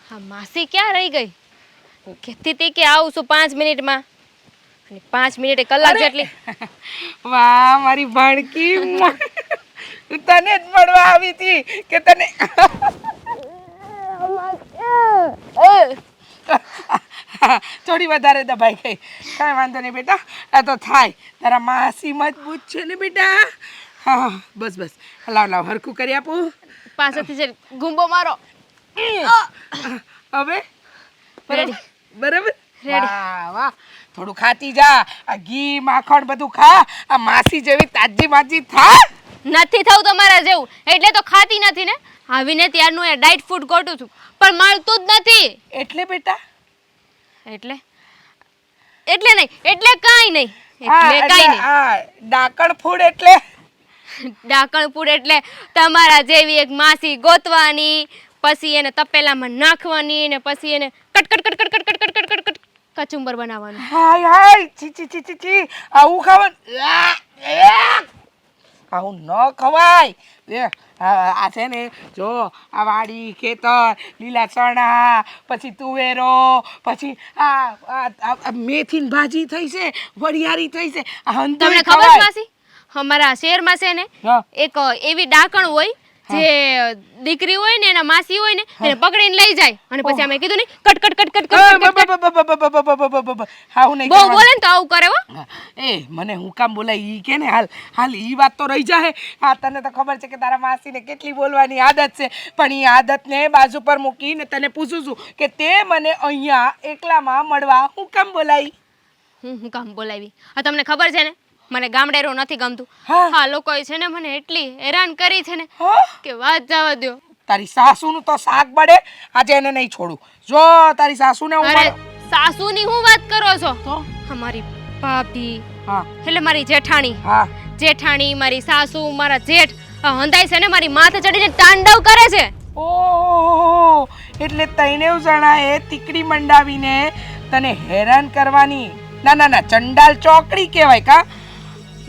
હા, માસી ક્યાં રહી ગઈ? કહેતી હતી કે આવું છું 5 મિનિટમાં, અને 5 મિનિટે કલાક જેટલી. વાહ મારી ભણકી, તને જ મળવા આવી હતી કે તને થોડી વધારે દબાઈ ગઈ. કાંઈ વાંધો નહીં બેટા, આ તો થાય. તારા માસી મજબૂત છે ને બેટા. હા બસ બસ, લાવ લાવ હરખું કરી આપું. પાછળથી જે ગુંબો મારો. હવે રેડી. બરાબર. રેડી. વાહ વાહ, થોડું ખાતી જા. આ ઘી માખણ બધું ખા. આ માસી જેવી તાજી માજી થા. નથી થવું તમારા જેવું, એટલે તો ખાતી નથી ને. આવીને ત્યારનું એ ડાયટ ફૂડ ગોઠું છું, પણ મળતું જ નથી. એટલે બેટા એટલે એટલે નહીં, એટલે કાંઈ નહીં, એટલે કાંઈ નહીં. આ ડાકણ ફૂડ એટલે ડાકણપુર એટલે તમારા જેવી એક માસી ગોતવાની, પછી એને તપેલામાં નાખવાની, ને પછી એને cut cut cut cut cut cut cut cut cut કચુંબર બનાવવાનું. હાય હાય, ચી ચી ચી ચી ચી, આવું ખાવાનું આવું ન ખવાય. આ છે ને જો, આ વાડી ખેતર, લીલા ચણા, પછી તુવેરો, પછી આ મેથીની ભાજી થઈ છે, વરિયાળી થઈ છે. આ તમને ખબર છે માસી, અમારા શહેરમાં છે ને એક એવી ડાકણ હોય, જે દીકરી હોય ને એના માસી હોય ને એને પકડીને લઈ જાય, અને પછી અમે કીધું ને cut cut cut cut cut. How નહીં બહુ બોલે ને તો આવું કરે હો. એ મને હું કામ બોલાય ઈ કે ને, હાલ હાલ ઈ વાત તો રહી જાય. હા, તને તો ખબર છે કે તારા માસીને કેટલી બોલવાની આદત છે, પણ ઈ આદતને બાજુ પર મૂકીને તને પૂછું છું કે તે મને અહીંયા એકલામાં મળવા હું કામ બોલાવી? હું કામ બોલાવી? આ તમને ખબર છે ને, મને ગામડે રહો નથી ગમતું. હા, લોકોએ છે ને મને એટલી હેરાન કરી છે ને કે વાત જવા દો. તારી સાસુનું તો શાક બળે, આજે એને નહીં છોડું. જો તારી સાસુને હું અરે સાસુની હું વાત કરો છો? તો અમારી ભાભી, હા એટલે મારી જેઠાણી, હા જેઠાણી, મારી સાસુ, મારા જેઠ હંધાઈ છે ને મારી માથે ચડીને તાંડવ કરે છે. ઓહો, એટલે તઈને જણાએ તીકડી મંડાવીને તને હેરાન કરવાની. ના ના ના, ચંડાલ ચોકડી કહેવાય કા.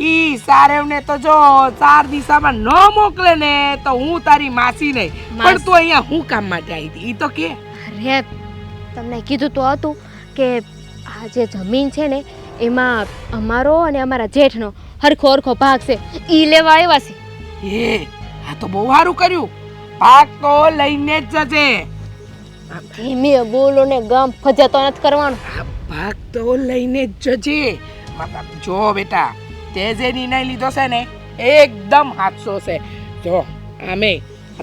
ઈ સારેવને તો જો 4 દિશામાં ન મોકલે ને તો હું તારી માસી નહીં. પણ તું અહીંયા હું કામ માટે આવી હતી ઈ તો કે. અરે તમને કીધું તો હતું કે આ જે જમીન છે ને એમાં અમારો અને અમારા જેઠનો હરખો હરખો ભાગ છે, ઈ લેવા આવ્યા છે. એ આ તો બહુ સારું કર્યું. ભાગ તો લઈને જ જજે. ધીમે બોલો ને, ગામ ફજાતો નથી કરવાનું. ભાગ તો લઈને જ જજે. જો બેટા, તે જે નિર્ણય લીધો છે ને એકદમ હાચો છે. જો આમે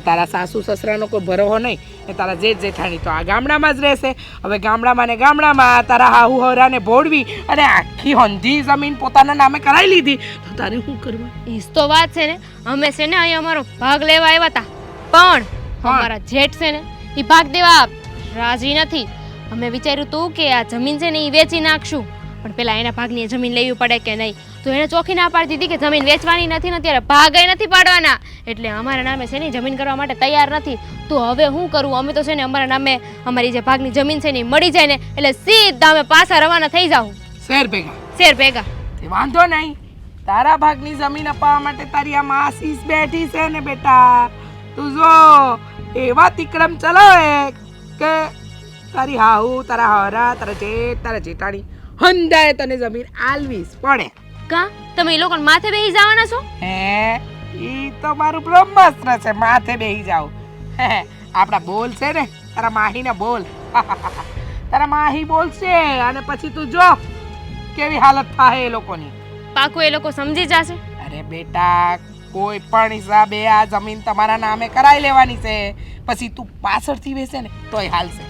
તારા સાસુ સસરાનો કોઈ ભરોહો નહીં, ને તારા જેઠ જેઠાણી તો આ ગામડામાં જ રહેશે. હવે ગામડામાં ને ગામડામાં તારા હાહુ હરાને ભોળવી અને આખી હંધી જમીન પોતાના નામે કરાવી લીધી તો તારે શું કરવા? ઈ તો વાત છે ને, અમે છે ને અહીંયા અમારો ભાગ લેવા આવ્યા હતા, પણ અમારા જેઠ છે ને એ ભાગ દેવા રાજી નથી. અમે વિચાર્યું હતું કે આ જમીન છે ને એ વેચી નાખશું, પણ પેલા એના ભાગની જમીન લેવી પડે કે નહીં. તો એને ચોખ્ખી ના પાડી દીધી કે જમીન વેચવાની નથી ને અત્યારે ભાગે નથી પાડવાના, એટલે અમારા નામે છે ને જમીન કરવા માટે તૈયાર નથી. તો હવે શું કરવું? અમે તો છે ને અમારા નામે અમારી જે ભાગની જમીન છે ને મળી જાય ને એટલે સીધા અમે પાછા રવાના થઈ જાવ શેર ભેગા. શેર ભેગા. તે વાંધો નહીં, તારા ભાગની જમીન અપાવવા માટે તારી આ માસી બેઠી છે ને બેટા. તું જો એવા તિક્રમ ચલાવે કે તારી હાહુ, તારા હરા, તારા જેઠ, તારા જેઠાણી હંધાએ તને જમીન આલવીસ પડે. કા તમે એ લોકોને માથે બેસી જવાના છો? હે, ઈ તો મારું બ્રહ્માસ્ત્ર છે, માથે બેસી જાવ. આપડા બોલ છે ને, તારા માહીને બોલ. તારા માહી બોલશે અને પછી તું જો કેવી હાલત થાય એ લોકોની. પાકું એ લોકો સમજી જશે? અરે બેટા, કોઈ પણ હિસાબે આ જમીન તમારા નામે કરાવી લેવાની છે. પછી તું પાછળથી બેસે ને તોય હાલશે,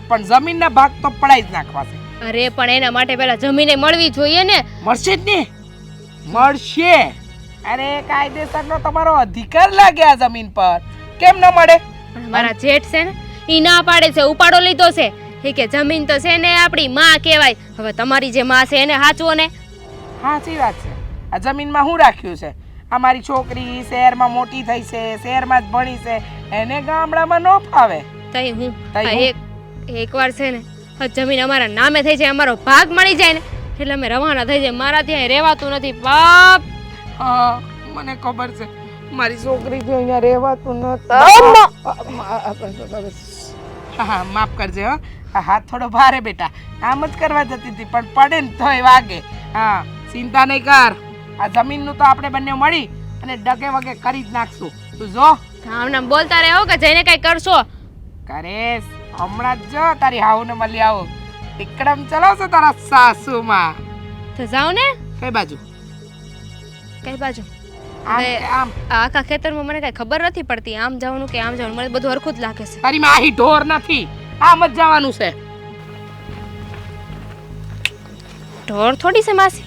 પણ જમીનના ભાગ તો પડાઈ જ નાખવા છે. અરે પણ એના માટે પેલા જમીને મળવી જોઈએ ને. મળશે જ ને, મળશે. અરે કાયદેસરનો તમારો અધિકાર લાગે આ જમીન પર, કેમ ન મળે? પણ મારા જેઠ છે ને ઈ ના પાડે છે, ઉપાડો લીધો છે. એ કે જમીન તો છે ને આપણી માં કહેવાય, હવે તમારી જે માં છે એને હાચવો ને. સાચી વાત છે. આ જમીનમાં હું રાખ્યું છે? અમારી છોકરી શહેરમાં મોટી થઈ છે, શહેરમાં જ ભણી છે, એને ગામડામાં ન ફાવે. તઈ હું એકવાર છે ને જમીન અમારા નામે થઈ જાય, અમારો ભાગ મળી જાય ને એટલે અમે રવાના થઈ જાય. મારા ત્યાં રહેવાતું નથી બાપ. હા, મને ખબર છે મારી છોકરીથી અહીંયા રહેવાતું નથી. હા માફ કરજે હો. આ હાથ થોડો ભારે બેટા. આમ જ કરવા જતી હતી પણ પડે ને તોય વાગે. હા ચિંતા નહીં કર. આ જમીનનું તો આપણે બંને મળી અને ડગે વગે કરી જ નાખશું. તું જો આમ બોલતા રહો કે જઈને કઈ કરશો. કરેશ હમણાં જ જો તારી હાઉને મળી આવો. વિક્રમ ચલાવશે તારા સાસુમાં. તો જાઓ ને. કઈ બાજુ? કઈ બાજુ? આમ કે આમ? આ આખા ખેતરમાં મને કઈ ખબર નથી પડતી આમ જવાનું કે આમ જવાનું. મને બધું હરખું જ લાગે છે. તારી માહી ઢોર નથી. આમ જ જવાનું છે. ઢોર થોડી છે માસી.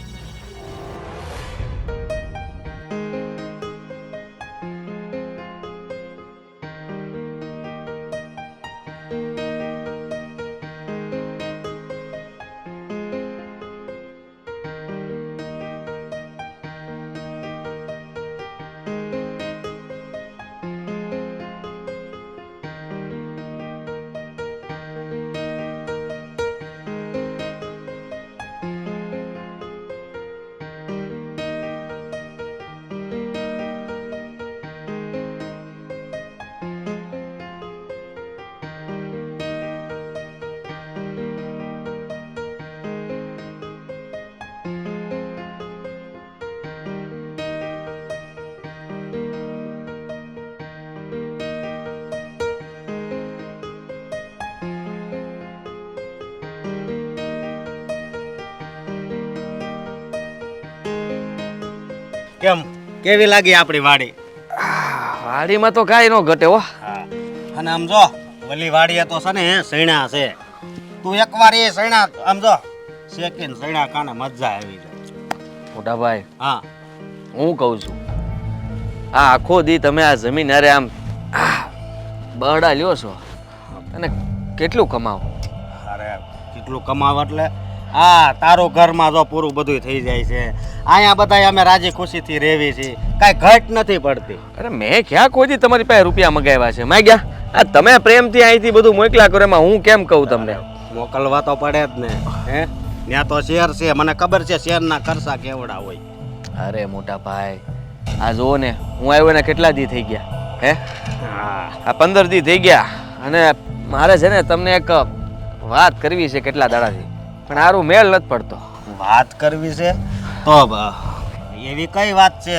કેમ કેવી લાગી આપણી વાડી? વાડીમાં તો કાંઈ ન ઘટે હો. અને આમ જો વલી વાડીએ તો છે ને સૈણા છે. તું એકવાર એ સૈણા આમ જો શેકીને સૈણા કાને મજા આવી જાય. મોટા ભાઈ હા હું કહું છું આ આખો દી તમે આ જમીન અરે આમ બરડા લ્યો છો અને કેટલું કમાવો? અરે કેટલું કમાવ એટલે હા તારું ઘરમાં જો પૂરું બધું થઈ જાય છે. અહીંયા બધા અમે રાજી ખુશીથી રહેવી છીએ. કાંઈ ઘટ નથી પડતી. અરે મેં ક્યાં કોઈ દી તમારી પાસે રૂપિયા મગાવ્યા છે? મેં ગયા આ તમે પ્રેમથી અહીંથી બધું મોકલા કરો એમાં હું કેમ કહું તમને? મોકલવા તો પડે જ ને. હે ત્યાં તો શેર છે. મને ખબર છે શેરના ખર્ચા કેવડા હોય. અરે મોટા ભાઈ આ જુઓ ને હું આવ્યો ને કેટલા દી થઈ ગયા? હે હા આ 15 દી થઈ ગયા અને મારે છે ને તમને એક વાત કરવી છે કેટલા દાડાથી પણ હારું મેળ નથી પડતો. વાત કરવી છે તો એવી કઈ વાત છે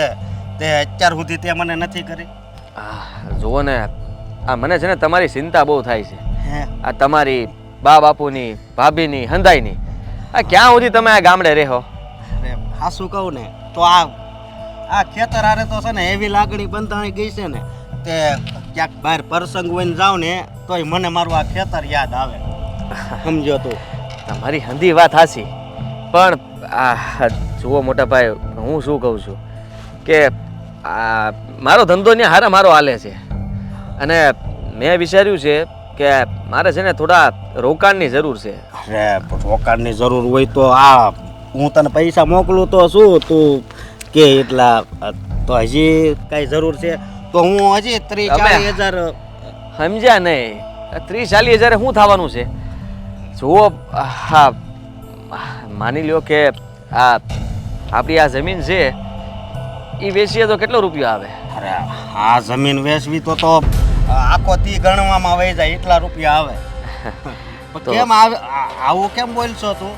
તે અત્યાર સુધી તે મને નથી કરી? જુઓ ને આ મને છે ને તમારી ચિંતા બહુ થાય છે. હે આ તમારી બા બાપુની ભાભીની હંધાઈની આ ક્યાં સુધી તમે આ ગામડે રહો? અરે હાસું કહું ને તો આ ખેતર હારે તો છે ને એવી લાગણી બંધાણી ગઈ છે ને તે ક્યાંક બહાર પ્રસંગ હોય ને જાવ ને તોય મને મારું આ ખેતર યાદ આવે. સમજો તું? તમારી હંધી વાત હાસી પણ આ જુઓ મોટા ભાઈ હું શું કહું છું કે આ મારો ધંધો ને હારા મારો હાલે છે અને મેં વિચાર્યું છે કે મારે છે ને થોડા રોકાણની જરૂર છે. અરે રોકાણની જરૂર હોય તો આ હું તને પૈસા મોકલું તો શું તું કે એટલા તો હજી કઈ જરૂર છે તો હું હજી 30-40 હજાર સમજ્યા નહીં? 30-40 હજાર શું થવાનું છે? જુઓ હા માની લ્યો કે આ આપણી આ જમીન છે એ વેચીએ તો કેટલો રૂપિયો આવે? અરે આ જમીન વેચવી તો આખો તી ગણવામાં વહી જાય એટલા રૂપિયા આવે. પણ કેમ આવું કેમ બોલશો તું?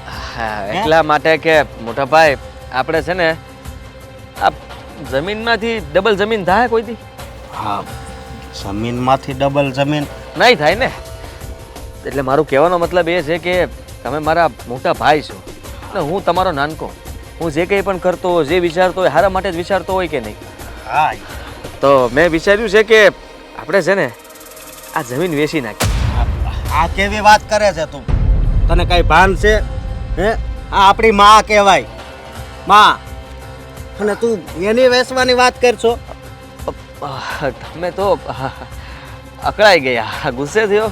એટલા માટે કે મોટા ભાઈ આપણે છે ને આ જમીનમાંથી ડબલ જમીન થાય કોઈ દી? હા જમીનમાંથી ડબલ જમીન નહીં થાય ને. એટલે મારું કહેવાનો મતલબ એ છે કે તમે મારા મોટા ભાઈ છો ને હું તમારો નાનકો. હું જે કંઈ પણ કરતો હોય જે વિચારતો હોય હારા માટે જ વિચારતો હોય કે નહીં? હા તો મેં વિચાર્યું છે કે આપણે છે ને આ જમીન વેચી નાખી. આ કેવી વાત કરે છે તું? તને કઈ ભાન છે? હે આ આપણી માં કહેવાય માં અને તું એની વેચવાની વાત કરશો? તમે તો અકળાઈ ગયા, ગુસ્સે થયો.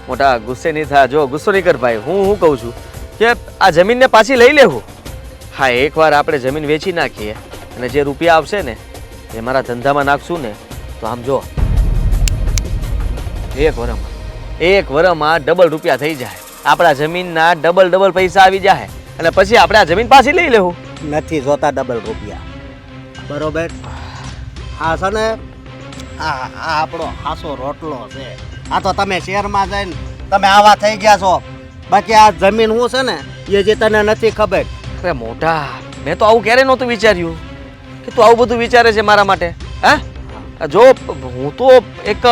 મોટા ગુસ્સે નહીં થયા. જો ગુસ્સો નહીં કર ભાઈ. હું કહું છું કે આ જમીનને પાછી લઈ લેવું. હા એકવાર આપણે જમીન વેચી નાખીએ અને જે રૂપિયા આવશે ને એ મારા ધંધામાં નાખશું ને તો આમ જો એક વરમાં ડબલ રૂપિયા થઈ જાય. આપણા જમીનના ડબલ પૈસા આવી જાય અને પછી આપણે આ જમીન પાછી લઈ લેવું. નથી જોતા ડબલ રૂપિયા બરોબર? હા છે ને આ આપણો હાસો રોટલો છે. આ તો તમે શહેરમાં જઈને તમે આવા થઈ ગયા છો. બાકી આ જમીન હું છે ને એ જે તને નથી ખબર. અરે મોટા, મેં તો આવું ક્યારે નહોતું વિચાર્યું કે તું આવું બધું વિચારે છે મારા માટે. હા, જો હું તો એક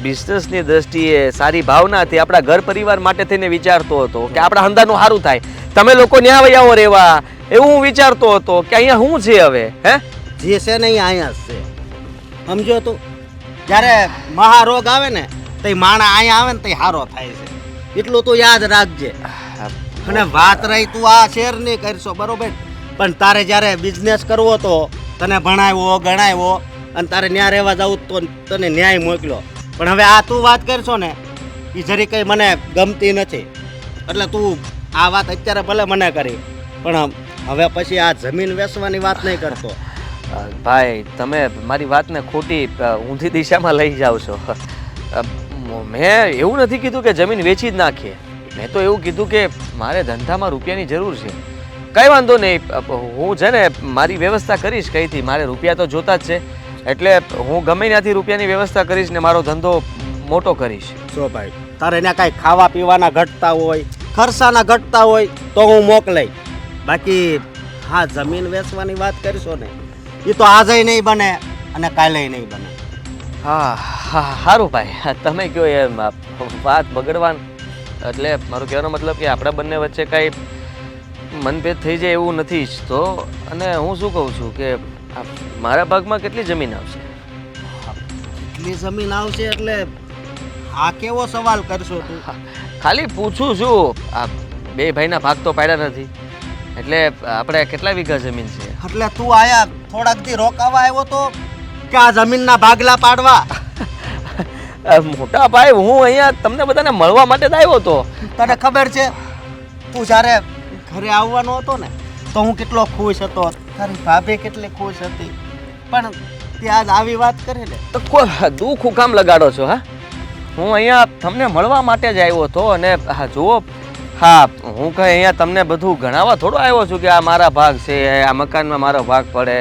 બિઝનેસની દ્રષ્ટિએ સારી ભાવનાથી આપણા ઘર પરિવાર માટે થઈને વિચારતો હતો કે આપણા હંધાનું સારું થાય, તમે લોકો ન્યા વૈયાઓ રહેવા, એવું હું વિચારતો હતો કે અહીંયા શું છે હવે. જે છે ને એ અહીંયા જ છે. સમજો તું, જ્યારે મહારોગ આવે ને તો માણા અહીંયા આવે ને તો સારો થાય છે. એટલું તું યાદ રાખજે. અને વાત રહી તું આ શેરની કરશો બરોબર, પણ તારે જ્યારે બિઝનેસ કરવો તો તને ભણાવ્યો ગણાવ્યો અને તારે ન્યા રહેવા જવું તો તને ન્યાય મોકલ્યો. પણ હવે આ તું વાત કરશો ને એ જરી કંઈ મને ગમતી નથી. એટલે તું આ વાત અત્યારે ભલે મને કરી, પણ હવે પછી આ જમીન વેચવાની વાત નહીં કરતો. ભાઈ, તમે મારી વાતને ખોટી ઊંધી દિશામાં લઈ જાઓ છો. મેં એવું નથી કીધું કે જમીન વેચી જ નાખીએ. મેં તો એવું કીધું કે મારે ધંધામાં રૂપિયાની જરૂર છે. કંઈ વાંધો નહીં, હું છે ને મારી વ્યવસ્થા કરીશ કઈથી. મારે રૂપિયા તો જોતા જ છે, એટલે હું ગમે ત્યાંથી રૂપિયાની વ્યવસ્થા કરીશ ને મારો ધંધો મોટો કરીશ. જો ભાઈ, તારે ત્યાં કાંઈ ખાવા પીવાના ઘટતા હોય, ખર્ચાના ઘટતા હોય તો હું મોકલાઈ. બાકી હા, જમીન વેચવાની વાત કરશો ને એ તો આજે નહીં બને અને કાલે નહીં બને. હા હા, સારું ભાઈ, તમે કહો એમ વાત બગડવા એટલે મારું કહેવાનો મતલબ કે આપણા બંને વચ્ચે કાંઈ મનભેદ થઈ જાય એવું નથી ઈચ્છતો. અને હું શું કહું છું કે મારા ભાગમાં કેટલી જમીન આવશે? એટલી જમીન આવશે એટલે આ કેવો સવાલ કરશો તું? ખાલી પૂછું છું. આ બે ભાઈના ભાગ તો પાડ્યા નથી, એટલે આપણે કેટલા વીઘા જમીન છે? એટલે તું આયા થોડાક દી રોકાવા આવ્યો તો કે આ જમીનના ભાગલા પાડવા? મોટા ભાઈ, હું અહીંયા તમને બધાને મળવા માટે જ આવ્યો હતો. તને ખબર છે તું જ્યારે ઘરે આવવાનો હતો ને તો હું કેટલો ખુશ હતો, તારી ભાભી કેટલી ખુશ હતી, પણ ત્યાં આવી વાત કરે ને તો દુઃખ હું કામ લગાડો છો? હા, હું અહીંયા તમને મળવા માટે જ આવ્યો હતો. અને હા જુઓ, હા, હું કંઈ અહીંયા તમને બધું ગણાવવા થોડો આવ્યો છું કે આ મારા ભાગ છે, આ મકાનમાં મારો ભાગ પડે.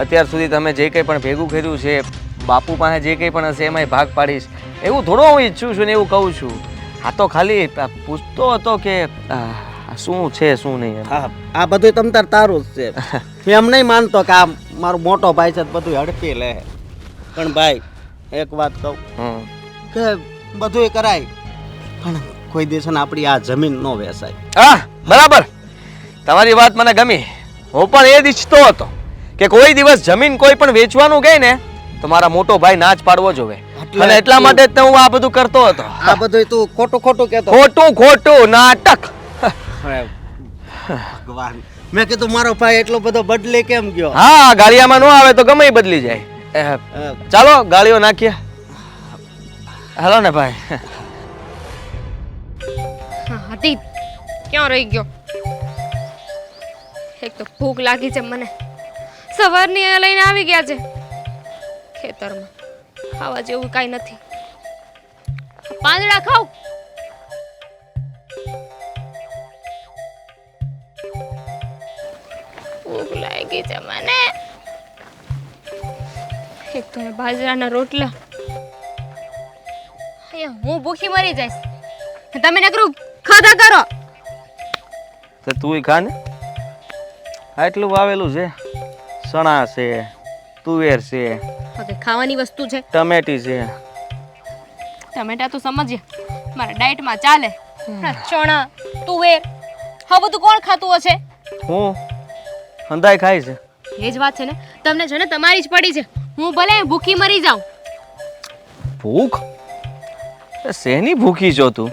અત્યાર સુધી તમે જે કંઈ પણ ભેગું કર્યું છે, બાપુ પાસે જે કંઈ પણ હશે એમાંય ભાગ પાડીશ, એવું થોડો હું ઈચ્છું છું ને એવું કહું છું. આ તો ખાલી પૂછતો હતો કે શું છે શું નહીં. હા, આ બધું તમ તાર તારું જ છે. એમ નહીં માનતો કે આ મારો મોટો ભાઈ છે બધું હડપી લે. પણ ભાઈ એક વાત કહું કે બધું કરાય પણ કોઈ દિવસ ને આપણી આ જમીન ન વેચાય. હા, બરાબર, તમારી વાત મને ગમી. હું પણ એ જ ઈચ્છતો હતો કે કોઈ દિવસ જમીન કોઈ પણ વેચવાનું કહે ને તો મારા મોટો ભાઈ ના જ પાડવો જોવે. અને એટલા માટે જ હું આ બધું કરતો હતો. આ બધું તું ખોટું ખોટું કહેતો? ખોટું નાટક. ભગવાન, મેં કીધું મારો ભાઈ એટલો બધો બદલી કેમ ગયો? હા, ગાળિયામાં ન આવે તો ગમે બદલી જાય. ચાલો ગાળીઓ નાખીએ. હાલો ને ભાઈ. હતી ક્યાં રહી ગયો? એક તો ભૂખ લાગી છે મને, સવારની અહીંયા લઈને આવી ગયા છે. ખેતરમાં ખાવા જેવું કાંઈ નથી. પાંદડા ખાવ. ભૂખ લાગી છે મને. એક તો બાજરાના રોટલા. અહીંયા હું ભૂખી મરી જઈશ, તમે નકરું ખાધા કરો. તો તું ખા ને, આટલું વાવેલું છે. ચણા છે, તુવેર છે, ખાવાની વસ્તુ છે. ટમેટી છે. ટમેટા તો સમજ્યા, મારા ડાયટમાં ચાલે. ચણા, તુવેર, હા બધું કોણ ખાતું હશે? હું હંધાઈ ખાય છે. એ જ વાત છે ને, તમને છે ને તમારી જ પડી છે. હું ભલે ભૂખી મરી જાઉં. ભૂખ? શેની ભૂખી છો તું?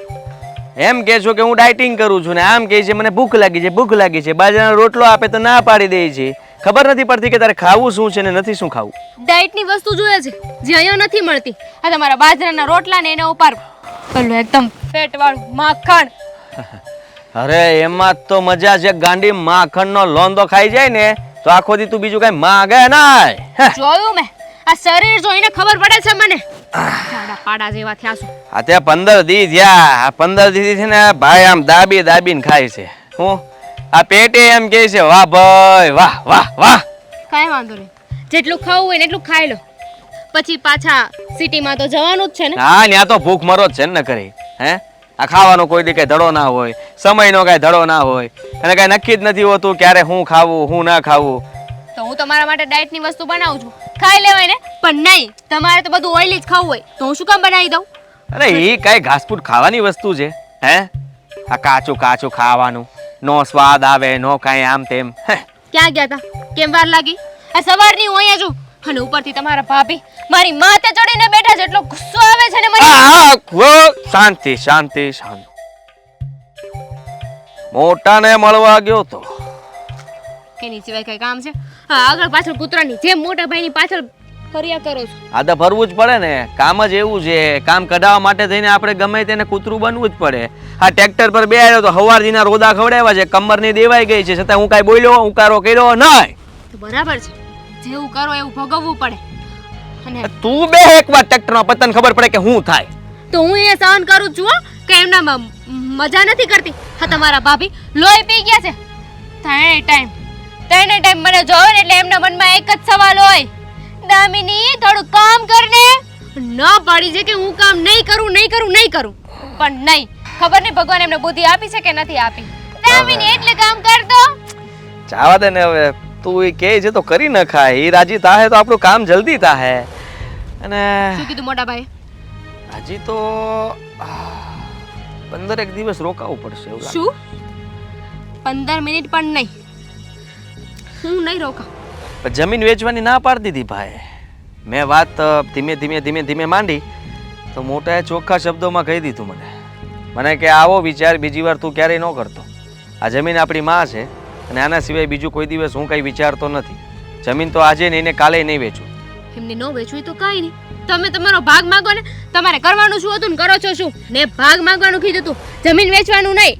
એમ કે છો કે હું ડાયટિંગ કરું છું ને આમ કહે છે મને ભૂખ લાગી છે, ભૂખ લાગી છે. બાજરાનો રોટલો આપે તો ના પાડી દે છે. ખબર નથી પડતી કે તારે ખાવું શું છે ને નથી શું ખાવું. ડાયટની વસ્તુ જોઈએ છે જે અહીંયા નથી મળતી. આ તમારા બાજરાના રોટલા ને એના ઉપર પેલું એકદમ ફેટ વાળું માખણ. અરે એમાં તો મજા છે ગાંડી. માખણનો લોંદો ખાઈ જાય ને તો આખો દી તું બીજું કઈ માગે ના. જોયું મેં, આ શરીર જોઈને ખબર પડે છે મને. જાડા પાડા જેવા થયા છો. આ તે 15 દી થયા. 15 દી છે ને ભાઈ આમ દાબી દાબીને ખાય છે. હું આ પેટે એમ કહે છે વાહ ભાઈ વાહ વાહ વાહ. કાંઈ વાંધો નહીં, જેટલું ખાવું હોય ને એટલું ખાઈ લો, પછી પાછા સિટીમાં તો જવાનું જ છે ને. હા ત્યાં તો ભૂખ મરો જ છે ને કરી. હે આ ખાવાનો કોઈ દી કઈ ધડો ના હોય, સમયનો કઈ ધડો ના હોય, અને કઈ નક્કી જ નથી હોતું ક્યારે હું ખાવું હું ના ખાવું. તો હું તમારા માટે ડાયટની વસ્તુ બનાવું છું, ખાઈ લેવાય ને. પણ નહીં, તમારે તો બધું ઓઇલી જ ખાવું હોય તો હું શું કામ બનાવી દઉં? અરે એ કઈ ઘાસફૂટ ખાવાની વસ્તુ છે? હે આ કાચું કાચું ખાવાનું, નો સ્વાદ આવે, નો કાંઈ આમ તેમ. ક્યાં ગયા હતા? કેમ વાર લાગી? આ સવારની હું અહીંયા છું અને ઉપરથી તમારા ભાભી મારી માથે ચડીને બેઠા છે, એટલો ગુસ્સો આવે છે ને મને. શાંતિ શાંતિ શાંતિ. મોટાને મળવા ગયો તો એની સિવાય કઈ કામ છે? હા, આગળ પાછળ કૂતરાની જેમ મોટા ભાઈની પાછળ ફર્યા કરો છો. આ તો ફરવું જ પડે ને, કામ જ એવું છે. કામ કઢાવવા માટે થઈને આપણે ગમે તેને કૂતરું બનવું જ પડે. આ ટ્રેક્ટર પર બે આવ્યો તો હવારજીના રોદા ખવડાવ્યા છે, કમરની દેવાઈ ગઈ છે, છતાં હું કાંઈ બોલ્યો, ઉકારો કર્યો નહીં. તો બરાબર છે, જેવું કરો એવું ભોગવવું પડે. અને તું બે એકવાર ટ્રેક્ટરમાં પતન ખબર પડે કે હું થાય. તો હું એ સહન કરું છું હો, કે એમના મજા નથી કરતી. હા, તમારા ભાભી લોહી પી ગયા છે. ત્રણે ટાઈમ મને જોવે ને એટલે એમના મનમાં એક જ સવાલ હોય, દામિની થોડું કામ કરને. ન પાડી છે કે હું કામ નહીં કરું. પણ નહીં, ખબર નહીં ભગવાન એમને બુદ્ધિ આપી છે કે નથી આપી. દામિની એટલે કામ કરતો. જાવા દે ને હવે, તું એ કહે છે તો કરી નખાય. એ રાજી થાહે તો આપણું કામ જલ્દી થાહે. અને શું કીધું મોટા ભાઈ? હજી તો 15 દિવસ રોકાવું પડશે એવું લાગે. શું 15 મિનિટ પણ નહીં? હું નહીં રોકાઉં. પણ જમીન વેચવાની ના પાડી દીધી ભાઈ. મેં વાત ધીમે માંડી તો મોટાએ ચોખ્ખા શબ્દોમાં કહી દીધું મને કે આવો વિચાર બીજી વાર તું ક્યારેય ન કરતો. આ જમીન આપણી માં છે અને આના સિવાય બીજું કોઈ દિવસ હું કંઈ વિચારતો નથી. જમીન તો આજે નહીં ને કાલે નહીં વેચું. એમને ન વેચવું તો કાંઈ નહીં, તમે તમારો ભાગ માંગો ને. તમારે કરવાનું શું હતું ને કરો છો શું? ને ભાગ માંગવાનું કીધું તું, જમીન વેચવાનું નહીં.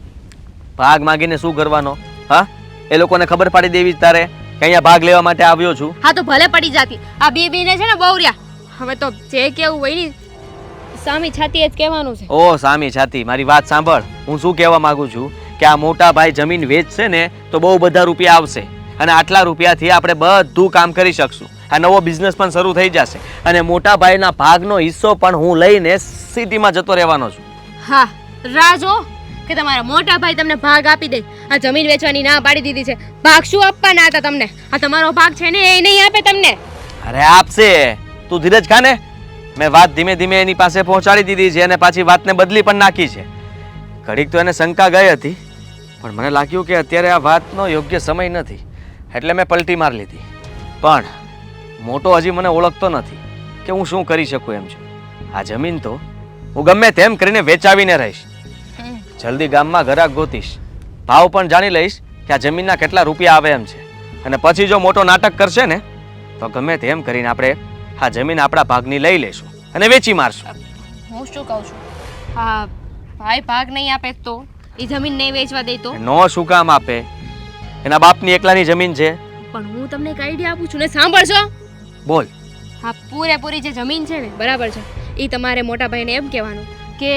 ભાગ માગીને શું કરવાનો? હા, એ લોકોને ખબર પાડી દેવી તારે કે અહીંયા ભાગ લેવા માટે આવ્યો છું. હા, તો ભલે પડી જાતી. આ બેબીને છે ને બહુર્યા. હવે તો જે કેવું હોય ને સામી છાતી જ કહેવાનું છે. ઓ સામી છાતી, મારી વાત સાંભળ. હું શું કહેવા માંગુ છું કે આ મોટા ભાઈ જમીન વેચશે ને તો બહુ બધા રૂપિયા આવશે અને આટલા રૂપિયાથી આપણે બધું કામ કરી શકશું. આ નવો બિઝનેસ પણ શરૂ થઈ જશે અને મોટા ભાઈના ભાગનો હિસ્સો પણ હું લઈને સિટીમાં જતો રહેવાનો છું. હા, રાહ જો કે તમારા મોટા ભાઈ તમને ભાગ આપી દે. આ જમીન વેચવાની ના પાડી દીધી છે. ભાગ શું આપવાના હતા તમને? આ તમારો ભાગ છે ને એ નહીં આપે તમને. અરે આપશે, તું ધીરજ ખા ને. મેં વાત ધીમે એની પાસે પહોંચાડી દીધી છે અને પાછી વાતને બદલી પણ નાખી છે. ઘડીક તો એને શંકા ગઈ હતી, પણ મને લાગ્યું કે અત્યારે આ વાતનો યોગ્ય સમય નથી, એટલે મેં પલટી મારી લીધી. પણ મોટો હજી મને ઓળખતો નથી કે હું શું કરી શકું એમ છું. આ જમીન તો હું ગમે તેમ કરીને વેચાવીને રહીશ. જલ્દી ગામમાં ઘરાક ગોતીશ, ભાવ પણ જાણી લઈશ કે આ જમીનના કેટલા રૂપિયા આવે એમ છે. અને પછી જો મોટો નાટક કરશે ને તો ગમે તેમ કરીને આપણે આ જમીન આપણા ભાગની લઈ લઈશું અને વેચી મારશું. હું શું કહું છું, હા ભાઈ ભાગ નહીં આપે તો એ જમીન નહીં વેચવા દે તો? નો શું કામ આપે? એના બાપની એકલાની જમીન છે. પણ હું તમને એક આઈડિયા આપું છું ને, સાંભળશો? બોલ. હા, પૂરેપૂરી જે જમીન છે ને, બરાબર છે, એ તમારે મોટા ભાઈને એમ કહેવાનું કે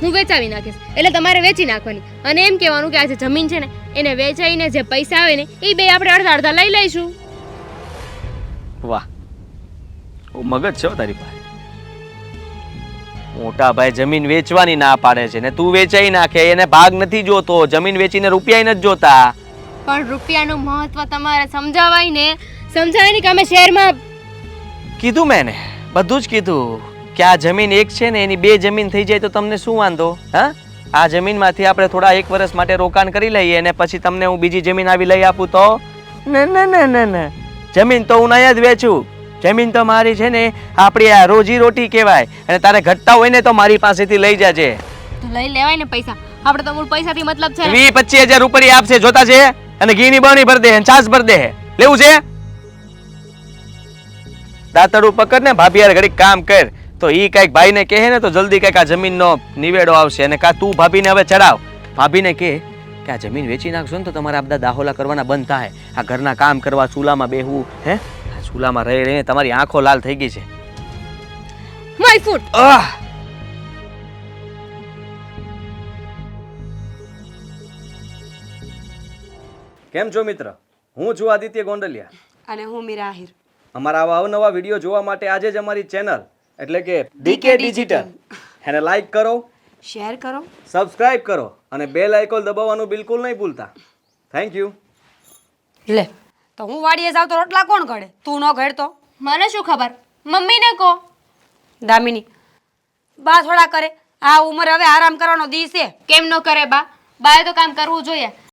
હું વેચાવી નાખીશ, એટલે તમારે વેચી નાખવાની અને એમ કહેવાનું કે આ જે જમીન છે ને એને વેચાઈને જે પૈસા આવે ને એ બે આપણે અડધા અડધા લઈ લઈશું. વાહ, ઓ મગજ છે તારી પાસે. મોટા ભાઈ જમીન વેચવાની ના પાડે છે ને તું વેચાઈ નાખે. એને ભાગ નથી જોતો, જમીન વેચીને રૂપિયા નથી જોતા. પણ રૂપિયાનું મહત્વ તમારે સમજાવાય ને કે અમે શહેરમાં કીધું મેં ને, બધું જ કીધું કે આ જમીન એક છે ને એની બે જમીન થઈ જાય તો તમને શું વાંધો? હા, આ જમીનમાંથી આપણે થોડા 1 વર્ષ માટે રોકાણ કરી લઈએ અને પછી તમને હું બીજી જમીન આવી લઈ આપું તો? ના, જમીન તો હું અહીંયા જ વેચું. જમીન તો મારી છે ને, આપણી આ રોજી રોટી કહેવાય. અને તારે ઘટતા હોય ને તો મારી પાસેથી લઈ જાજે. તો લઈ લેવાય ને પૈસા. આપણે તો મૂળ પૈસાથી મતલબ છે. 20-25 હજાર રૂપિયા આપશે, જોતા છે? અને ઘીની બરણી ભર દે, છાશ ભર દે. લેવું છે? દાંતડું પકડ ને ભાભી યાર ઘડીક કામ કર તો ઈ કઈક ભાઈને કહે ને તો જલ્દી કઈક આ જમીનનો નિવેડો આવશે. અને કા તું ભાભીને હવે ચડાવ, ભાભીને કહે કે આ જમીન વેચી નાખશો ને તો તમારે આ બધા દાહોલા કરવાના બંધ થાય. આ ઘરના કામ કરવા, ચૂલામાં બેહવું, હે આ ચૂલામાં રહી રહીને તમારી આંખો લાલ થઈ ગઈ છે. My foot. કેમ છો મિત્ર? હું છું આદિત્ય ગોંડલિયા. અને હું મીરા આહિર. અમારા આવા અવનવા વિડીયો જોવા માટે આજે જ અમારી ચેનલ એટલે કે ડીકે ડિજિટલ એને લાઈક કરો, શેર કરો. સબસ્ક્રાઇબ કરો અને બેલ આઇકોન દબાવવાનું બિલકુલ નહીં ભૂલતા. Thank you. લે તો હું વાડીએ જાઉં તો રોટલા કોણ ઘડે? તું ન ઘડતો? મને શું ખબર, મમ્મીને કહો. દામિની બા થોડા કરે. આ ઉંમરે હવે આરામ કરવાનો દી છે. કેમ ન કરે બા? બાએ તો કામ કરવું જોઈએ.